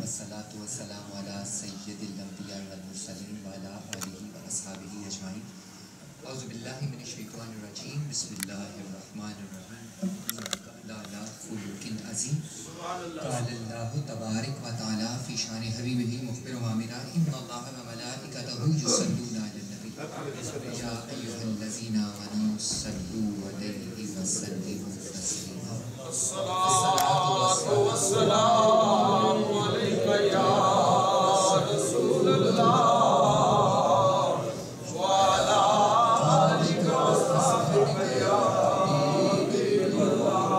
والصلاة والسلام على سید الانبیاء والمرسلین وعلى آلہ واصحابہ اجمعین. اعوذ باللہ من الشیطان الرجیم. بسم اللہ الرحمن الرحیم. لا خلق عظیم. قال اللہ تبارک و تعالی فی شان حبیبہ مخبر وامرا ان اللہ وملائکتہ یصلون علی النبی یا ایھا الذین آمنوا صلوا علیہ وسلموا تسلیما. الصلاۃ والسلام علیک یا رسول اللہ وعلی آلک وصحبک یا حبیب اللہ.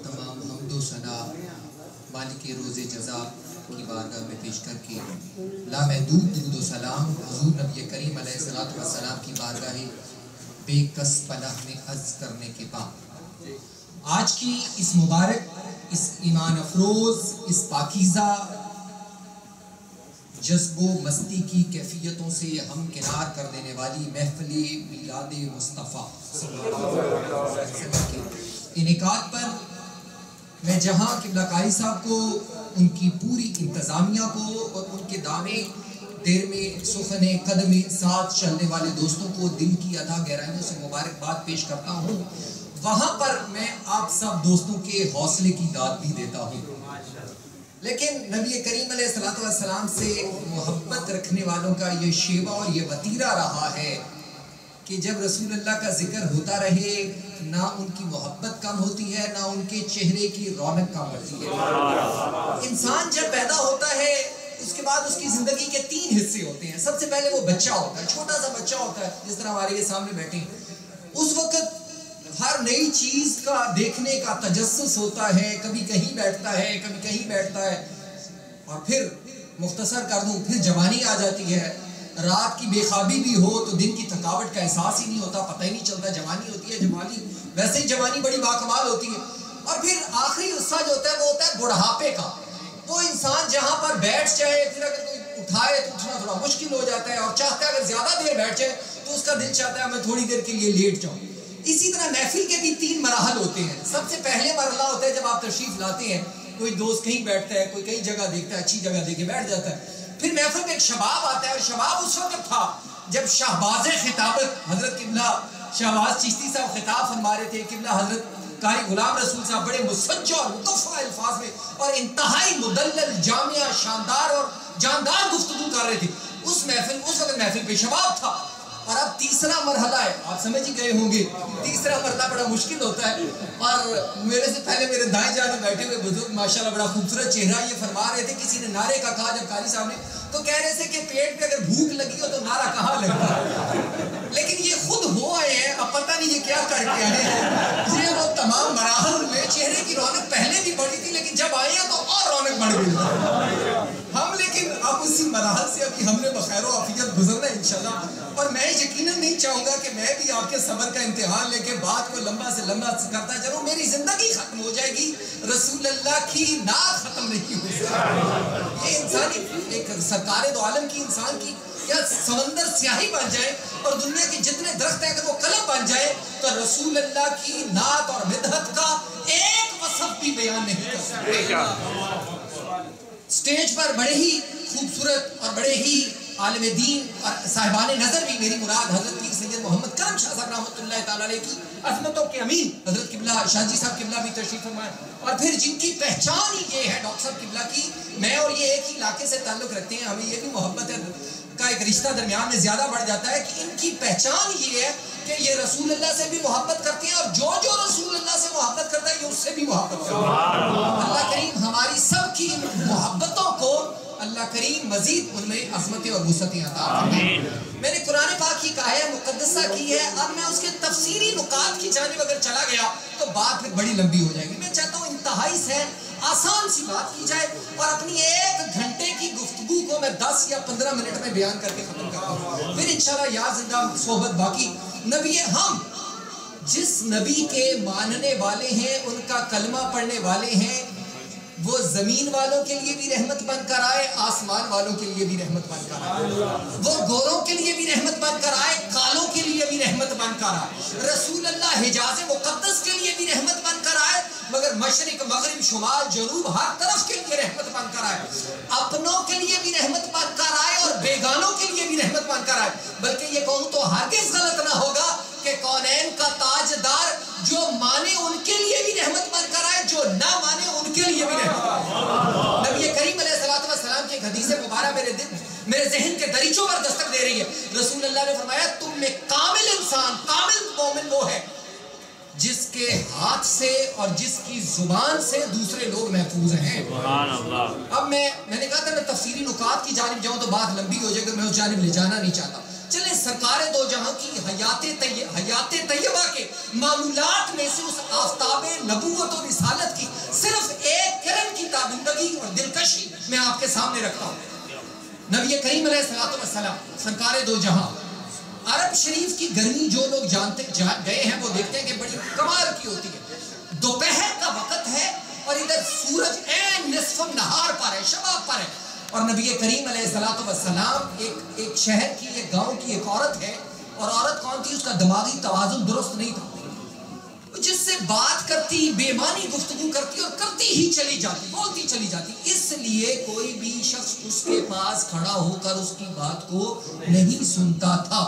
تمام حمد و ثنا مالک روز جزا کی بارگاہ میں پیش کر کے لامحدود درود و سلام حضور نبی کریم علیہ الصلوۃ والسلام کی بارگاہ بے کس پناہ میں عرض کرنے کے بعد آج کی اس مبارک، اس ایمان افروز، اس پاکیزہ جذب و مستی کی کیفیتوں سے ہم کنار کر دینے والی محفل میلاد مصطفیٰ صلی اللہ علیہ وسلم کے انعقاد پر میں جہاں قبلہ قاری صاحب کو، ان کی پوری انتظامیہ کو اور ان کے دامے دیر میں سخن قدم ساتھ چلنے والے دوستوں کو دل کی ادا گہرائیوں سے مبارکباد پیش کرتا ہوں، وہاں پر میں آپ سب دوستوں کے حوصلے کی داد بھی دیتا ہوں. لیکن نبی کریم علیہ السلام سے محبت رکھنے والوں کا یہ شیوہ اور یہ وتیرہ رہا ہے کہ جب رسول اللہ کا ذکر ہوتا رہے نہ ان کی محبت کم ہوتی ہے، نہ ان کے چہرے کی رونق کم ہوتی ہے. انسان جب پیدا ہوتا ہے اس کے بعد اس کی زندگی کے 3 حصے ہوتے ہیں. سب سے پہلے وہ بچہ ہوتا ہے، چھوٹا سا بچہ ہوتا ہے جس طرح ہمارے یہ سامنے بیٹھے ہیں. اس وقت ہر نئی چیز کا دیکھنے کا تجسس ہوتا ہے، کبھی کہیں بیٹھتا ہے، کبھی کہیں بیٹھتا ہے، اور پھر مختصر کر دوں پھر جوانی آ جاتی ہے. رات کی بے خوابی بھی ہو تو دن کی تھکاوٹ کا احساس ہی نہیں ہوتا، پتہ ہی نہیں چلتا. جوانی ہوتی ہے، جوانی ویسے ہی جوانی بڑی باکمال ہوتی ہے. اور پھر آخری حصہ جو ہوتا ہے وہ ہوتا ہے بڑھاپے کا. وہ انسان جہاں پر بیٹھ جائے پھر اگر کوئی اٹھائے تو اٹھنا تھوڑا مشکل ہو جاتا ہے، اور چاہتا ہے اگر زیادہ دیر بیٹھ جائے تو اس کا دل چاہتا ہے میں تھوڑی دیر کے لیے لیٹ جاؤں. اسی طرح محفل کے بھی 3 مراحل ہوتے ہیں. سب سے پہلے مرحلہ ہوتا ہے جب آپ تشریف لاتے ہیں، کوئی دوست کہیں بیٹھتا ہے، کوئی کئی جگہ دیکھتا ہے، اچھی جگہ دیکھ کے بیٹھ جاتا ہے. پھر محفل میں ایک شباب آتا ہے، اور شباب اس وقت تھا جب شہباز خطابت حضرت قبلہ شہباز چشتی صاحب خطاب فرما رہے تھے. قبلہ حضرت قاری غلام رسول صاحب بڑے مسجع اور مقفع الفاظ میں اور انتہائی مدلل، جامعہ، شاندار اور جاندار گفتگو کر رہے تھے. اس وقت محفل پہ شباب تھا. اور اب تیسرا مرحلہ ہے، آپ سمجھ ہی گئے ہوں گے تیسرا مرحلہ بڑا مشکل ہوتا ہے. اور میرے سے پہلے میرے دائیں جانب بیٹھے ہوئے بزرگ ماشاءاللہ بڑا خوبصورت چہرہ یہ فرما رہے تھے. کسی نے نعرے کا کہا جب قاری صاحب نے تو کہہ رہے تھے کہ پیٹ پہ اگر بھوک لگی ہو تو نعرہ کہاں لگتا ہے. لیکن یہ خود ہو آئے ہیں، اب پتہ نہیں یہ کیا کر کے آئے ہیں. یہ وہ تمام مراحل میں چہرے کی رونق پہلے بھی بڑھی تھی، لیکن جب آئے ہیں تو اور رونق بڑھ گئی. ہم لیکن اب اسی مراحل سے ابھی ہم نے بخیر و عافیت گزرنا ہے انشاءاللہ. اور میں یقیناً نہیں چاہوں گا کہ میں بھی آپ کے صبر کا امتحان لے کے بات کو لمبا سے لمبا کرتا چلوں. میری زندگی ختم ہو جائے گی، رسول اللہ کی نعت ختم نہیں ہو سکتی. یہ انسانی ایک سرکار دو عالم کی انسان کی یا سمندر سیاہی بن جائے اور دنیا کے جتنے درخت ہیں اگر وہ قلم بن جائے تو رسول اللہ کی نعت اور مدحت کا ایک وصف بھی بیان نہیں کر سکتے. سٹیج پر بڑے ہی خوبصورت اور بڑے ہی عالم دین اور صاحبان نظر بھی، میری مراد حضرت پیر سید محمد کرم شاہ صاحب رحمۃ اللہ تعالیٰ علیہ کی عظمتوں کے امین حضرت قبلہ شاہ جی صاحب قبلہ بھی تشریف فرمائے. اور پھر جن کی پہچان ہی یہ ہے ڈاکٹر صاحب قبلہ کی، میں اور یہ ایک ہی علاقے سے تعلق رکھتے ہیں، ہمیں یہ بھی محبت کا ایک رشتہ درمیان میں زیادہ بڑھ جاتا ہے کہ ان کی پہچان یہ ہے کہ یہ رسول اللہ سے بھی محبت کرتے ہیں، اور جو رسول اللہ سے محبت کرتا ہے یہ اس سے بھی محبت کرتا ہے. اللہ کریم ہماری سب کی محبتوں کو اللہ کریم مزید ان میں عظمتیں اور وسعتیں عطا فرمائے. میں نے قرآن پاک کی کہا ہے، مقدسہ کی ہے، اب میں اس کے تفسیری نکات کی جانب اگر چلا گیا تو بات پھر بڑی لمبی ہو جائے گی. میں چاہتا ہوں انتہائی سہل آسان سی بات کی جائے اور اپنی 1 گھنٹے کی گفتگو کو میں 10 یا 15 منٹ میں بیان کر کے ختم کرتا ہوں. پھر انشاءاللہ یا زندہ صحبت باقی. نبی ہم جس نبی کے ماننے والے ہیں، ان کا کلمہ پڑھنے والے ہیں، وہ زمین والوں کے لیے بھی رحمت بن کر آئے، آسمان والوں کے لیے بھی رحمت بن کر آئے، وہ گوروں کے لیے بھی رحمت بن کر آئے، کالوں کے لیے بھی رحمت بن کر آئے، رسول اللہ حجاز مقدس کے لیے بھی رحمت بن کر آئے، مگر مشرق مغرب شمال جنوب ہر طرف کے لیے رحمت بن کر آئے، اپنوں کے لیے بھی رحمت بن کر آئے اور بیگانوں کے لیے بھی رحمت بن کر آئے۔ بلکہ یہ کہوں تو ہرگز غلط نہ ہوگا کہ کونین کا تاجدار جو مانے ان کے لیے بھی رحمت بن کر آئے، جو نہ مانے ان کے لیے بھی رحمت بن کر آئے۔ نبی کریم علیہ السلام کی ایک حدیث مبارک میرے ذہن کے دریچوں پر دستک دے رہی ہے۔ رسول اللہ نے فرمایا تم میں کامل انسان، کامل مومن وہ ہے جس کے ہاتھ سے اور جس کی زبان سے دوسرے لوگ محفوظ ہیں۔ سبحان اللہ۔ اب میں نے کہا تھا میں تفسیری نکات کی جانب جاؤں تو بات لمبی ہو جائے گا، میں اس جانب لے جانا نہیں چاہتا۔ چلیں سرکار دو جہاں کی حیات طیبہ کے معمولات میں سے اس آفتاب نبوت و رسالت کی صرف ایک کرن کی تابندگی اور دلکشی میں آپ کے سامنے رکھتا ہوں۔ نبی کریم علیہ السلام سرکار دو جہاں، عرب شریف کی گرمی جو لوگ جانتے گئے ہیں وہ دیکھتے ہیں کہ بڑی کمال کی ہوتی ہے۔ دوپہر کا وقت ہے اور ادھر سورج عین نصف نہار پر ہے، شباب پر ہے، اور نبی کریم علیہ السلام ایک شہر کی، ایک گاؤں کی ایک عورت ہے، اور عورت کون تھی؟ اس کا دماغی توازن درست نہیں تھا، جس سے بات کرتی، بے معنی گفتگو کرتی اور کرتی ہی چلی جاتی، بولتی چلی جاتی، اس لیے کوئی بھی شخص اس کے پاس کھڑا ہو کر اس کی بات کو نہیں سنتا تھا۔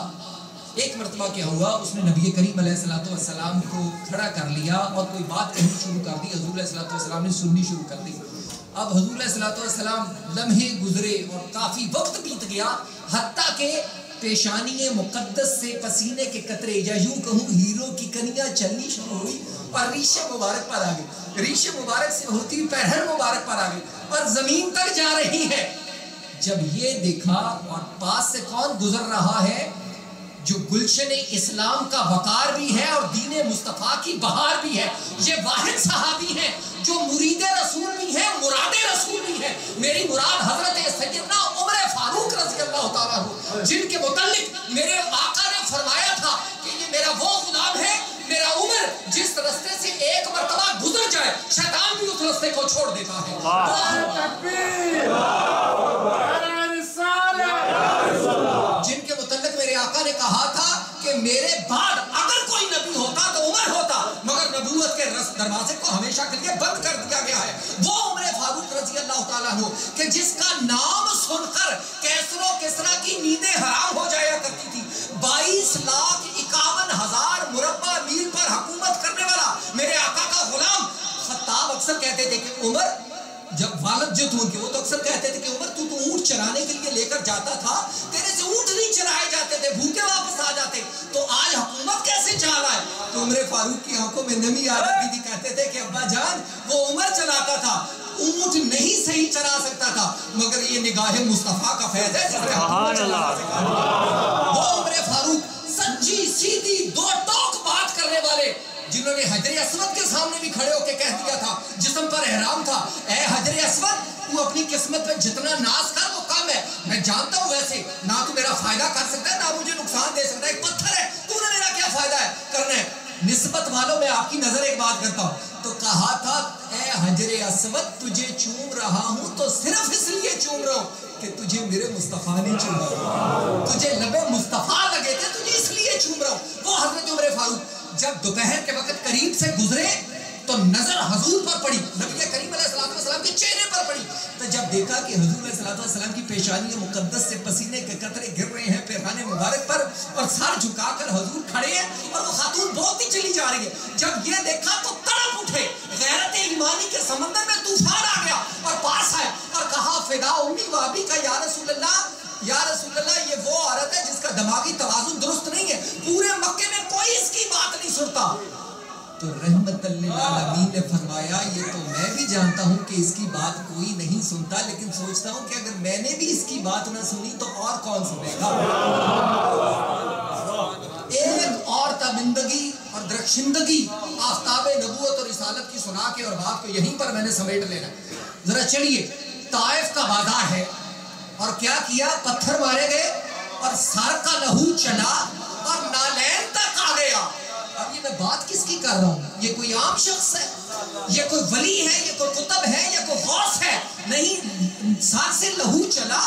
ایک مرتبہ کیا ہوا، اس نے نبی کریم علیہ السلام کو کھڑا کر لیا اور کوئی بات کہنی شروع کر دی، حضور علیہ السلام نے سننی شروع کر دی۔ اب حضور علیہ السلام لمحے گزرے اور کافی وقت بیت گیا، حتیٰ کہ پیشانی مقدس سے پسینے کے قطرے یا یوں کہوں ہیروں کی کنیاں چلنی شروع ہوئی اور ریش مبارک پر آ گئی، ریش مبارک سے ہوتی پیرہن مبارک پر آ گئی اور زمین تک جا رہی ہے۔ جب یہ دیکھا اور پاس سے کون گزر رہا ہے؟ جو گلشن اسلام کا وقار بھی ہے اور دین مصطفیٰ کی بہار بھی ہے، یہ واحد صحابی ہیں جو مرید رسول بھی ہیں، مراد رسول بھی ہیں۔ میری مراد حضرت سیدنا عمر فاروق رضی اللہ تعالیٰ عنہ، جن کے متعلق میرے آقا نے فرمایا تھا کہ یہ میرا وہ غلام ہے، میرا عمر، جس رستے سے ایک مرتبہ گزر جائے شیطان بھی اس رستے کو چھوڑ دیتا ہے۔ جن کے متعلق میرے آقا نے کہا تھا کہ میرے بعد اگر کوئی نبی ہوتا تو عمر ہوتا، مگر نبوت کے دروازے کو ہمیشہ کے لیے بند کر دیا گیا ہے۔ وہ عمر فاروق رضی اللہ تعالیٰ عنہ کہ جس کا نام سن کر کیسر و کسریٰ کی نیندیں حرام ہو جایا کرتی تھی، 22,51,000 مربع میل پر حکومت کرنے والا میرے آقا کا غلام خطاب اکثر کہتے تھے کہ عمر، جب والد جو تھے ان کے، وہ تو اکثر کہتے تھے کہ عمر تو اونٹ چرانے کے لیے لے کر جاتا تھا، تیرے سے اونٹ نہیں چرائے جاتے تھے، بھوکے واپس آ جاتے، تو آج حکومت کیسے چلا رہا ہے؟ تو عمر فاروق کی آنکھوں میں نمی آ جاتی تھی، کہتے تھے کہ ابا جان وہ عمر چلاتا تھا، اونٹ نہیں صحیح چلا سکتا تھا، مگر یہ نگاہ مصطفیٰ کا فیض ہے جس نے حکومت چلا سکتا ہے۔ وہ عمر فاروق سچی سیدھی دو ٹوک بات کرنے والے، جنہوں نے حجر اسود کے سامنے بھی کھڑے ہو کے کہہ دیا تھا، جسم پر احرام تھا، اے حجر اسود تو اپنی قسمت پہ جتنا ناز کر وہ کم ہے، میں جانتا ہوں ویسے نہ تو میرا فائدہ کر سکتا ہے نہ مجھے نقصان دے سکتا ہے، ایک پتھر ہے، تو نے میرا کیا فائدہ ہے کرنا ہے؟ نسبت والوں میں آپ کی نظر ایک بات کرتا ہوں، تو کہا تھا اے حجر اسود تجھے چوم رہا ہوں تو صرف اس لیے چوم رہا ہوں کہ تجھے میرے مصطفیٰ نے چوما، تجھے لبے مصطفیٰ لگے تھے، تجھے اس لیے چوم رہا ہوں۔ وہ حضرت عمر فاروق جب دوپہر کے وقت قریب سے گزرے تو نظر حضور پر پڑی، نبی کریم علیہ السلام کے چہرے پر پڑی، تو جب دیکھا کہ حضور علیہ السلام کی پیشانی مقدس سے پسینے کے قطرے گر رہے ہیں پیرہن مبارک پر، اور سر جھکا کر حضور کھڑے ہیں اور وہ خاتون بولتی چلی جا رہی ہے، جب یہ دیکھا تو تڑپ اٹھے، غیرت ایمانی کے سمندر میں طوفان آ گیا اور پاس آئے اور کہا فدا امی و ابی کا یا رسول اللہ، یا رسول اللہ یہ وہ عورت ہے جس کا دماغی توازن درست نہیں ہے، پورے مکے میں کوئی اس کی بات نہیں سنتا۔ تو رحمت للعالمین نے فرمایا یہ تو میں بھی جانتا ہوں کہ اس کی بات کوئی نہیں سنتا، لیکن سوچتا ہوں کہ اگر میں نے بھی اس کی بات نہ سنی تو اور کون سنے گا۔ ایک اور تابندگی اور درخشندگی آفتاب نبوت اور رسالت کی سنا کے اور بات کو یہیں پر میں نے سمیٹ لینا۔ ذرا چلیے، طائف کا بازار ہے اور کیا کیا، پتھر مارے گئے اور سر کا لہو چلا اور نالین تک آ گیا۔ اب یہ میں بات کس کی کر رہا ہوں؟ یہ کوئی عام شخص ہے، یہ کوئی ولی ہے، یہ کوئی قطب ہے، یہ کوئی غوث ہے؟ نہیں، سر سے لہو چلا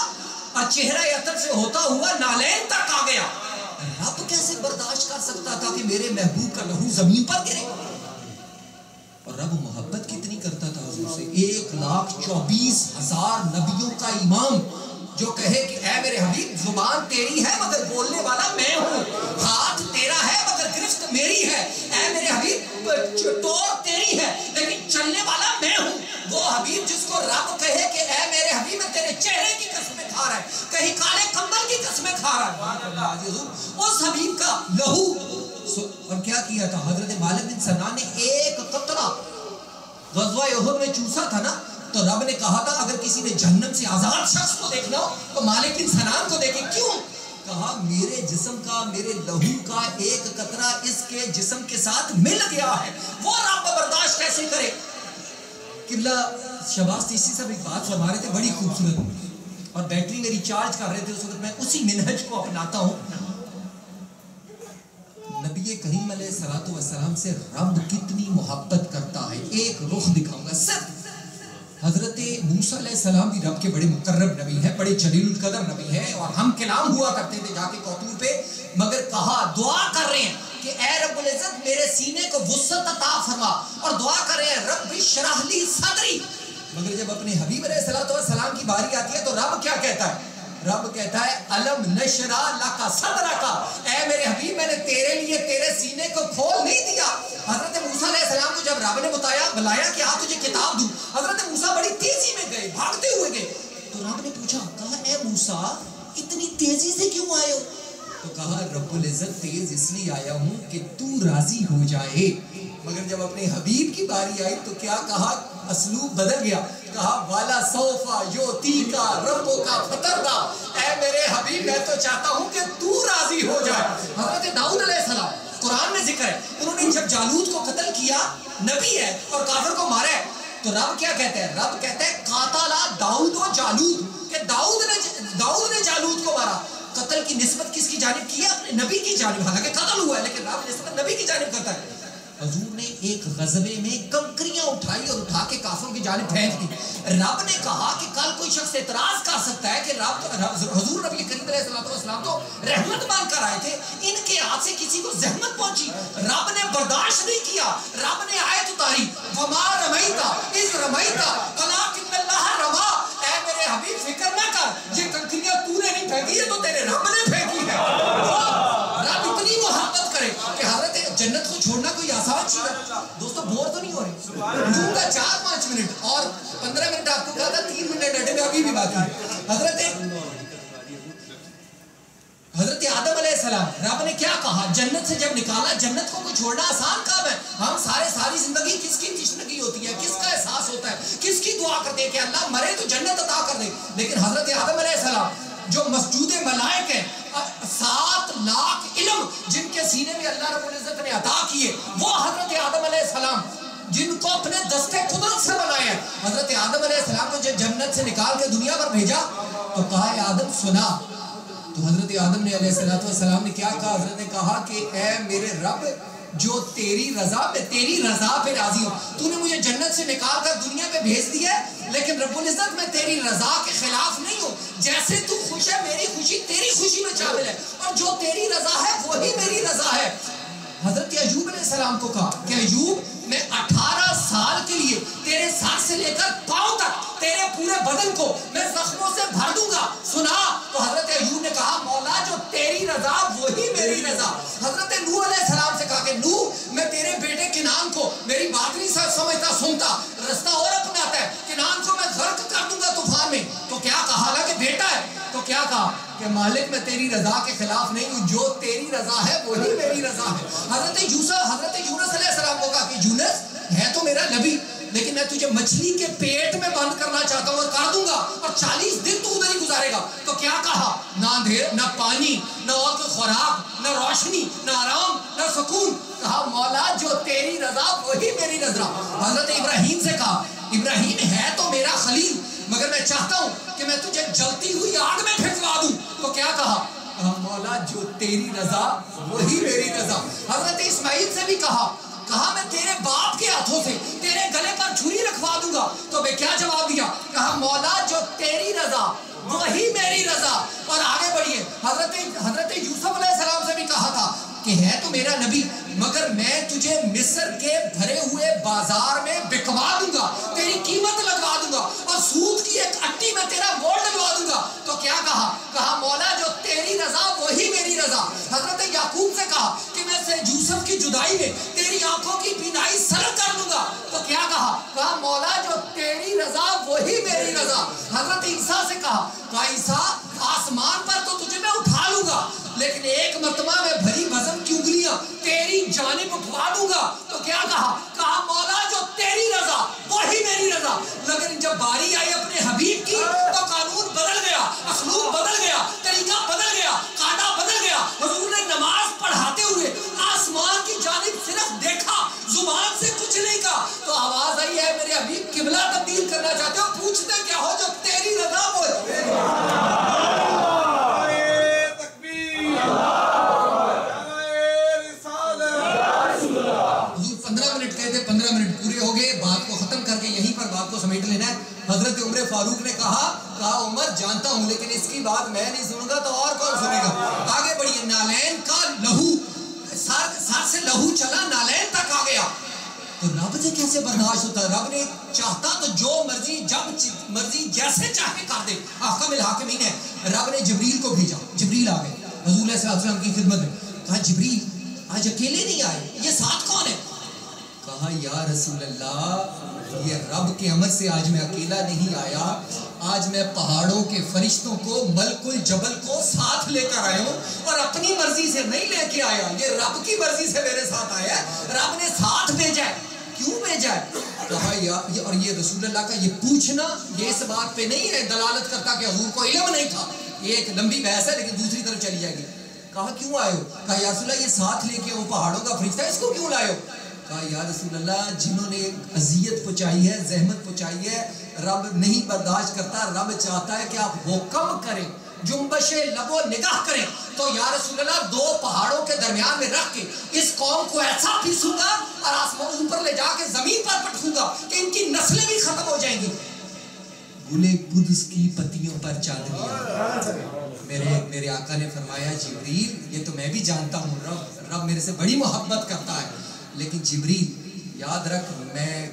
اور چہرہ عطر سے ہوتا ہوا نالین تک آ گیا۔ رب کیسے برداشت کر سکتا تھا کہ میرے محبوب کا لہو زمین پر گرے؟ اور رب محبت کتنی کرتا تھا حضور سے، 1,24,000 نبیوں کا امام جو کہے کہ اے میرے حبیب زبان تیری ہے مگر بولنے والا میں ہوں، ہاتھ تیرا ہے مگر گرفت میری ہے، اے میرے حبیب ٹور تیری ہے لیکن چلنے والا میں ہوں۔ وہ حبیب جس کو رب کہے کہ اے میرے حبیب میں تیرے چہرے کی قسمیں کھا رہا ہے، کہیں کالے کمبل کی قسمیں کھا رہا ہے، اس حبیب کا لہو۔ اور کیا کیا تھا حضرت مالک بن سنان نے؟ ایک قطرہ غزوہ احد میں چوسا تھا نا، تو رب نے کہا تھا اگر کسی نے جہنم سے آزاد شخص کو دیکھنا ہو تو مالک بن سنان کو دیکھے۔ کیوں؟ کہا میرے جسم کا، میرے لہو کا ایک قطرہ اس کے جسم کے ساتھ مل گیا ہے، وہ رب برداشت کیسے کرے؟ قبلہ شہباز تیسی صاحب ایک بات فرما رہے تھے بڑی خوبصورت، اور بیٹری میری چارج کر رہے تھے اس وقت، میں اسی منہج کو اپناتا ہوں۔ نبی کریم علیہ الصلوۃ والسلام سے رب کتنی محبت کرتا ہے، ایک رخ دکھاؤں گا۔ صرف حضرت موسیٰ علیہ السلام بھی رب کے بڑے مقرب نبی ہیں، بڑے جلیل القدر نبی ہیں، اور ہم کلام ہوا کرتے تھے جا کے کوطور پہ، مگر کہا دعا کر رہے ہیں کہ اے رب العزت میرے سینے کو وسعت عطا فرما، اور دعا کر رہے ہیں رب اشرح لی صدری۔ مگر جب اپنے حبیب علیہ الصلوۃ والسلام کی باری آتی ہے تو رب کیا کہتا ہے؟ رب کہتا ہے الم نشرح لک صدرک، اے میرے حبیب میں نے تیرے لیے تیرے سینے کو کھول نہیں دیا۔ حضرت موسیٰ علیہ السلام کو جب رب نے بلایا کہ آ تجھے کتاب دوں، حضرت موسیٰ بڑی تیزی میں گئے، بھاگتے ہوئے گئے، تو رب نے پوچھا، کہا اے موسیٰ اتنی تیزی سے کیوں آئے ہو؟ تو کہا رب العزت تیز اس لیے آیا ہوں کہ تو راضی ہو جائے۔ مگر جب اپنے حبیب کی باری آئی تو کیا کہا؟ اسلوب بدل گیا، کہا والا سوفا یوتیکا ربک فترضی، اے میرے حبیب میں تو چاہتا ہوں کہ تو راضی ہو جائے۔ حضرت داؤد علیہ السلام قرآن میں ذکر ہے، انہوں نے جب جالوت کو قتل کیا، نبی ہے اور کافر کو مارا ہے، تو رب کیا کہتے ہیں؟ رب کہتے ہیں قاتلا داؤد و جالوت، کہ داؤد نے جالوت کو مارا۔ قتل کی نسبت کس کی جانب کی ہے؟ اپنے نبی کی جانب، حالانکہ قتل ہوا ہے لیکن رب نسبت نبی کی جانب کرتا ہے۔ حضور نے ایک غزوے میں کنکریاں اٹھائی اور اٹھا کے کافروں کی جانب پھینک دی۔ رب نے کہا کہ کل کوئی شخص اعتراض کر سکتا ہے کہ حضور نبی کریم علیہ السلام تو رحمت مان کر آئے تھے، ان کے ہاتھ سے کسی کو زحمت پہنچی۔ رب نے برداشت نہیں کیا، رب نے آیت اتاری وما رمیت اذ رمیت ولکن اللہ رما، اے میرے حبیب فکر نہ کر، یہ کنکریاں تو نے نہیں پھینکی، یہ تو تیرے رب نے پھینکی ہے۔ رب اتنی محبت کرے کہ حضرت جنت کو چھوڑنا کوئی آسان چیز ہے؟ دوستو بور تو نہیں ہو رہی؟ لوں گا 4-5 منٹ اور 15 منٹ آپ کو کہا تھا 3 منٹ ڈٹے میں ابھی بھی باقی ہے۔ حضرت آدم علیہ السلام رب نے کیا کہا؟ جنت سے جب نکالا، جنت کو کوئی چھوڑنا آسان کام ہے؟ ہم ساری زندگی کس کی تشنگی ہوتی ہے، کس کا احساس ہوتا ہے، کس کی دعا کرتے ہیں کہ اللہ مرے تو جنت عطا کر دے، لیکن حضرت آدم علیہ السلام جو مسجود ملائک ہیں، 7 لاکھ علم جن کے سینے میں اللہ رب العزت نے عطا کیے، وہ حضرت آدم علیہ السلام جن کو اپنے دستے قدرت سے بنایا ہے، حضرت آدم علیہ السلام کو جب جنت سے نکال کے دنیا پر بھیجا تو کہا اے آدم سنا، تو حضرت آدم نے علیہ السلام نے کیا کہا؟ حضرت نے کہا کہ اے میرے رب جو تیری رضا میں تیری رضا پہ راضی ہوں، تو نے مجھے جنت سے نکال کر دنیا پہ بھیج دیا ہے، لیکن رب العزت میں تیری رضا کے خلاف نہیں ہوں، جیسے تو خوش ہے میری خوشی تیری خوشی میں شامل ہے، اور جو تیری رضا ہے وہی میری رضا ہے۔ حضرت ایوب علیہ السلام کو کہا کہ ایوب میں 18 سال کے لیے تیرے سر سے لے کر پاؤں تک تیرے پورے بدن کو میں زخموں سے بھر دوں گا، سنا؟ تو حضرت ایوب نے کہا مولا جو تیری رضا وہی میری رضا۔ حضرت نوح علیہ السلام سے کہا کہ نوح میں تیرے بیٹے کنعان کو میری بات نہیں سمجھتا سنتا، رستہ اور اپناتا ہے، کنعان کو میں غرق کر دوں گا طوفان میں، تو کیا کہا؟ حالانکہ بیٹا ہے، تو کیا کہا کہ مالک میں تیری رضا کے خلاف نہیں ہوں، جو تیری رضا ہے وہی میری رضا ہے۔ حضرت یونس علیہ السلام کو کہا کہ یونس ہے تو میرا نبی، لیکن میں تجھے مچھلی کے پیٹ میں بند کرنا چاہتا ہوں اور کر دوں گا، اور 40 دن تو ادھر ہی گزارے گا، تو کیا کہا؟ نہ اندھیر، نہ پانی، نہ اور کوئی خوراک، نہ روشنی، نہ آرام، نہ سکون، کہا مولا جو تیری رضا وہی میری رضا۔ حضرت ابراہیم سے کہا ابراہیم ہے تو میرا خلیل، مگر میں چاہتا ہوں کہ میں تجھے جلتی ہوئی آگ میں پھینکوا دوں، تو کیا کہا؟ مولا جو تیری رضا وہی میری رضا۔ حضرت اسماعیل سے بھی کہا کہا میں تیرے باپ کے ہاتھوں سے تیرے گلے پر چھری رکھوا دوں گا. تو میں کیا جواب دیا؟ کہا مولا جو تیری رضا وہی میری رضا. اور آگے بڑھیے، حضرت یوسف علیہ السلام سے بھی کہا تھا کہ ہے تو میرا نبی مگر میں تجھے مصر کے بھرے ہوئے بازار میں بکوا دوں گا، تیری قیمت لگوا دوں گا اور سود کی ایک اٹی میں تیرا مول ڈلوا دوں گا. تو کیا کہا مولا جو تیری رضا وہی میری رضا. حضرت یعقوب سے کہا کہ میں سے یوسف کی جدائی میں تیری آنکھوں کی بینائی سر کر لوں گا. تو کیا کہا مولا جو تیری رضا وہی میری رضا. حضرت عیسیٰ سے کہا عیسیٰ آسمان پر تو تجھے میں اٹھا لوں گا لیکن ایک مرتبہ میں بھری بھزم کی انگلیاں تیری جانب اٹھوا دوں گا. تو کیا کہا مولا جو تیری رضا وہی میری رضا. لیکن جب باری آئی اپنے حبیب کی تو قانون بدل گیا، اسلوب بدل گیا، طریقہ بدل گیا، قاعدہ بدل گیا. حضور نے نماز پڑھاتے ہوئے آسمان کی جانب صرف دیکھا، زبان سے کچھ نہیں کہا. تو آواز آئی ہے میرے حبیب قبلہ تبدیل کرنا چاہتے ہو؟ پوچھتے کیا ہو؟ جو تیری رضا وہ حضور 15 منٹ کہتے 15 منٹ پورے ہو گئے، بات کو ختم کر کے یہیں پر بات کو سمیٹ لینا ہے. حضرت عمر فاروق نے کہا عمر جانتا ہوں لیکن اس کی بات میں نہیں سنوں گا تو اور کون سنے گا. آگے بڑھیے. نالین کا لہو سر سے لہو چلا نالین تک آ گیا. تو رب سے کیسے برداشت ہوتا ہے؟ رب نے چاہتا تو جو مرضی جب مرضی جیسے چاہے کر دے. احکم الحاکمین ہے. رب نے جبریل کو بھیجا، جبریل آ گئے حضور علیہ السلام کی خدمت میں. کہا جبریل آج اکیلے نہیں آئے، یہ ساتھ کون ہے؟ کہا یا رسول اللہ یہ رب کے امر سے آج میں اکیلا نہیں آیا، آج میں پہاڑوں کے فرشتوں کو ملک الجبل کو ساتھ لے کر آیا ہوں اور اپنی مرضی سے نہیں لے کے آیا، یہ رب کی مرضی سے میرے ساتھ آیا ہے. رب نے ساتھ بھیجا ہے. کیوں بھیجا ہے؟ کہا اور یہ رسول اللہ کا یہ پوچھنا یہ اس بات پہ نہیں ہے دلالت کرتا کہ حضور کو علم نہیں تھا. یہ ایک لمبی بحث ہے لیکن دوسری طرف چلی جائے گی. کہا کیوں آئے ہو؟ کہا یا رسول اللہ یہ ساتھ لے کے وہ پہاڑوں کا فرشتہ ہے، اس کو کیوں لائے ہو؟ کہا یا رسول اللہ جنہوں نے اذیت پہنچائی ہے، زحمت پہنچائی ہے، رب نہیں برداشت کرتا. رب چاہتا ہے کہ آپ حکم کریں، جنبش لب و نگاہ کریں. تو یا رسول اللہ 2 پہاڑوں کے درمیان میں رکھ کے اس قوم کو ایسا پیسوں گا اور آسمان اوپر لے جا کے زمین پر پٹکوں گا کہ ان کی نسلیں بھی ختم ہو جائیں گی. گلے قدس کی پتیوں پر چادریاں. میرے آقا نے فرمایا جبریل یہ تو میں بھی جانتا ہوں رب میرے سے بڑی محبت کرتا ہے، لیکن جبریل یاد رکھ میں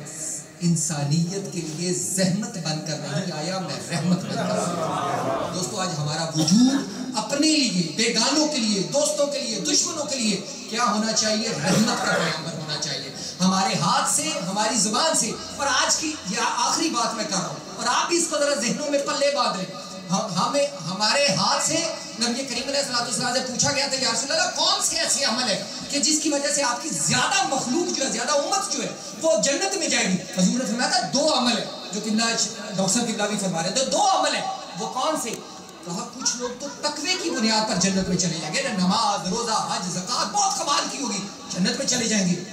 انسانیت کے لیے زحمت بن کر نہیں آیا، میں رحمت بن کر آیا. دوستو آج ہمارا وجود اپنے لیے، بیگانوں کے لیے، دوستوں کے لیے، دشمنوں کے لیے کیا ہونا چاہیے؟ رحمت کا پیغمبر ہونا چاہیے. ہمارے ہاتھ سے، ہماری زبان سے. اور آج کی یہ آخری بات میں کر رہا ہوں اور آپ بھی اس کو ذرا ذہنوں میں پلے باندھ لیں. ہمیں ہمارے ہاتھ سے نبی کریم علیہ السلام سے پوچھا گیا تھا یا رسول اللہ کون سے ایسے عمل ہے کہ جس کی وجہ سے آپ کی زیادہ مخلوق جو ہے، زیادہ امت جو ہے وہ جنت میں جائے گی؟ حضور نے فرمایا تھا 2 عمل ہے جو ڈاکٹر قبلہ بھی فرما رہے تھے. 2 عمل ہے. وہ کون سے؟ کہا کچھ لوگ تو تقوی کی بنیاد پر جنت میں چلے جائیں گے، نماز، روزہ، حج، زکات بہت کمال کی ہوگی، جنت میں چلے جائیں گے.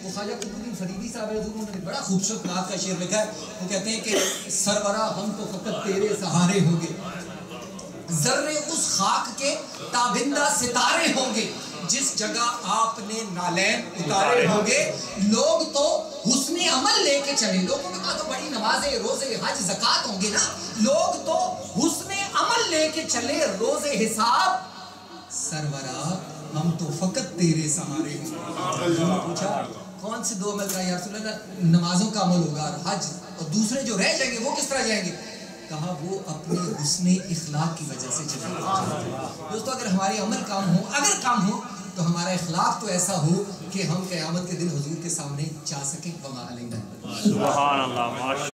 وہ خواجہ قطب الدین فریدی صاحب انہوں نے بڑا خوبصورت نعت کا شعر لکھا ہے. وہ کہتے ہیں کہ سرورا ہم تو فقط تیرے سہارے ہوں گے، ذرے اس خاک کے تابندہ ستارے ہوں گے، جس جگہ آپ نے نالین اتارے ہوں گے. لوگ تو حسن عمل لے کے چلے، لوگوں کے پاس تو بڑی نمازیں، روزے، حج، زکات ہوں گے نا، لوگ تو حسن عمل لے کے چلے روز حساب. سرورا ہم تو فقط تیرے سہارے ہوں. پوچھا کون سے 2 عمل کا؟ یا رسول اللہ نمازوں کا عمل ہوگا، حج، اور دوسرے جو رہ جائیں گے وہ کس طرح جائیں گے؟ کہا وہ اپنے حسن اخلاق کی وجہ سے چلے گا. دوستو اگر ہمارے عمل کام ہو، اگر کام ہو تو ہمارا اخلاق تو ایسا ہو کہ ہم قیامت کے دن حضور کے سامنے جا سکیں. وما علینا. سبحان اللہ.